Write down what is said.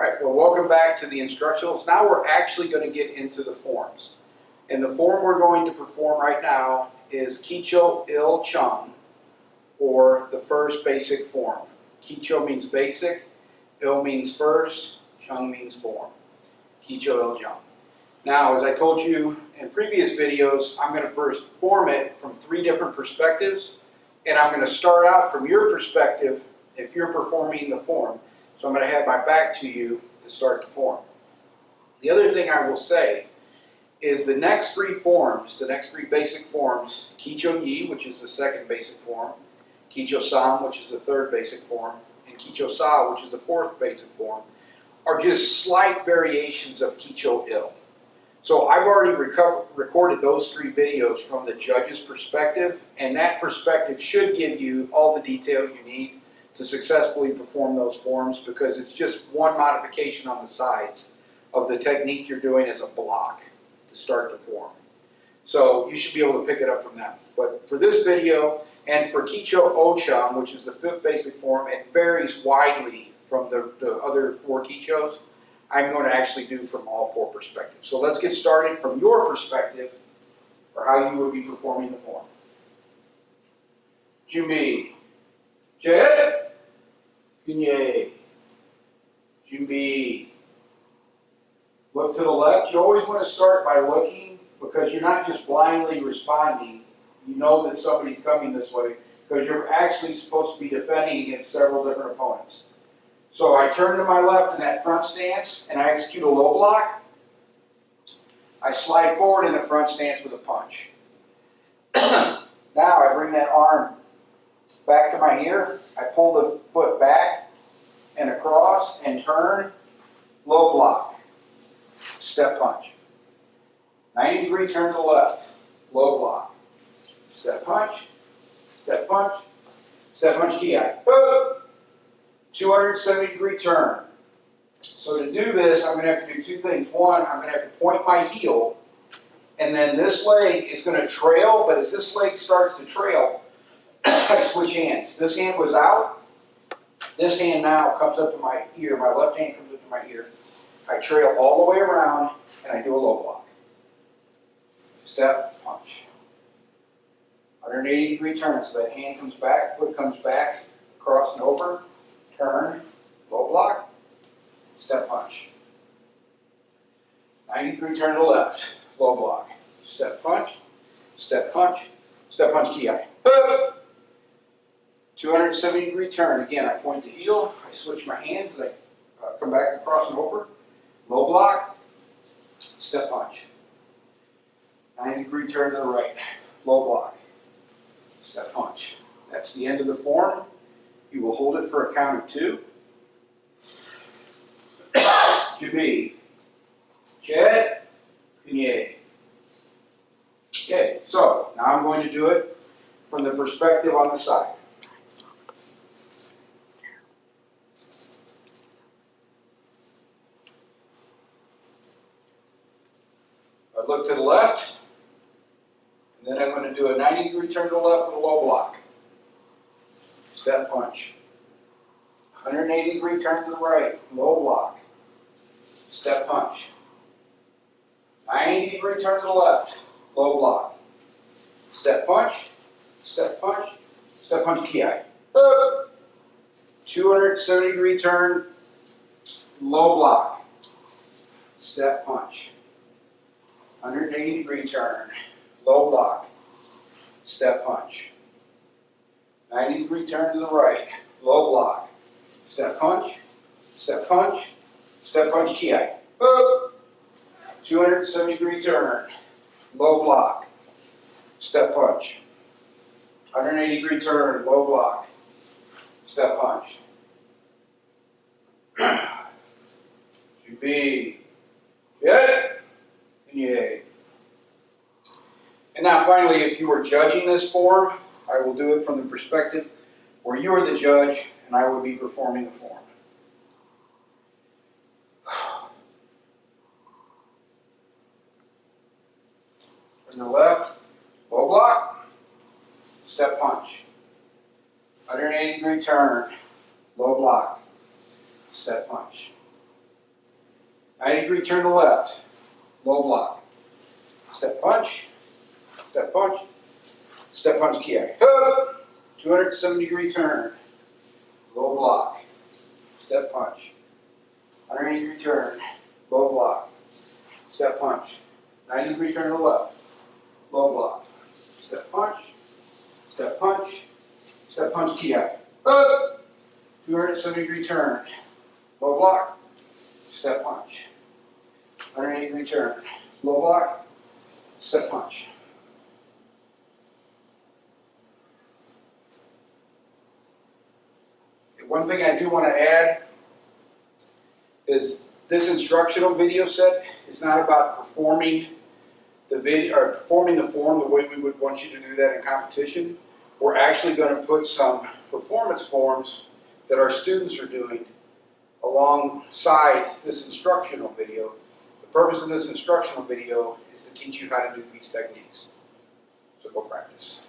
Alright, well welcome back to the instructionals. Now we're actually going to get into the forms. And the form we're going to perform right now is Kicho Il Chung, or the first basic form. Kicho means basic, Il means first, Chung means form. Kicho Il Chung. Now, as I told you in previous videos, I'm going to perform it from 3 different perspectives, and I'm going to start out from your perspective if you're performing the form. So I'm going to have my back to you to start the form. The other thing I will say is the next 3 forms, the next 3 basic forms, Kicho Yi, which is the second basic form, Kicho Sam, which is the third basic form, and Kicho Sa, which is the fourth basic form, are just slight variations of Kicho Il. So I've already recorded those 3 videos from the judge's perspective, and that perspective should give you all the detail you need to successfully perform those forms, because it's just one modification on the sides of the technique you're doing as a block to start the form. So you should be able to pick it up from that. But for this video, and for Kicho O Chung, which is the 5th basic form, it varies widely from the other 4 Kichos. I'm going to actually do from all 4 perspectives. So let's get started from your perspective for how you would be performing the form. Joon Bi. Jet. Kunye. Joon Bi. Look to the left. You always want to start by looking, because you're not just blindly responding. You know that somebody's coming this way, because you're actually supposed to be defending against several different opponents. So I turn to my left in that front stance, and I execute a low block. I slide forward in the front stance with a punch. Now I bring that arm back to my ear. I pull the foot back and across and turn, low block, step punch. 90-degree turn to the left, low block, step punch, step punch, step punch, ki. 270-degree turn. So to do this, I'm going to have to do 2 things. One, I'm going to have to point my heel, and then this leg is going to trail, but as this leg starts to trail, I switch hands. This hand was out. This hand now comes up to my ear. My left hand comes up to my ear. I trail all the way around, and I do a low block. Step, punch. 180-degree turn, so that hand comes back, foot comes back, cross and over. Turn, low block, step punch. 90-degree turn to the left, low block, step punch, step punch, step punch, ki. 270-degree turn. Again, I point the heel, I switch my hands, I come back across and over, low block, step punch. 90-degree turn to the right, low block, step punch. That's the end of the form. You will hold it for a count of 2. Joon Bi. Jet. Kunye. Okay, so now I'm going to do it from the perspective on the side. I look to the left, and then I'm going to do a 90-degree turn to the left with a low block. Step punch. 180-degree turn to the right, low block. Step punch. 90-degree turn to the left, low block. Step punch, step punch, step punch, ki. 270-degree turn, low block. Step punch. 180-degree turn, low block. Step punch. 90-degree turn to the right, low block, step punch, step punch, step punch, ki. 270-degree turn, low block, step punch. 180-degree turn, low block, step punch. Joon Bi. Jet. Kunye. And now finally, if you were judging this form, I will do it from the perspective where you are the judge and I will be performing the form. From the left, low block, step punch. 180-degree turn, low block, step punch. 90-degree turn to left, low block. Step punch, step punch, step punch kiai. Hook, 270-degree turn, low block. Step punch. 180-degree turn, low block. Step punch. 90-degree turn to the left, low block. Step punch, step punch, step punch kiai. Hook, 270-degree turn, low block. Step punch. 180-degree turn, low block. Step punch. One thing I do want to add is this instructional video set is not about performing the video or performing the form the way we would want you to do that in competition. We're actually going to put some performance forms that our students are doing alongside this instructional video. The purpose of this instructional video is to teach you how to do these techniques. So go practice.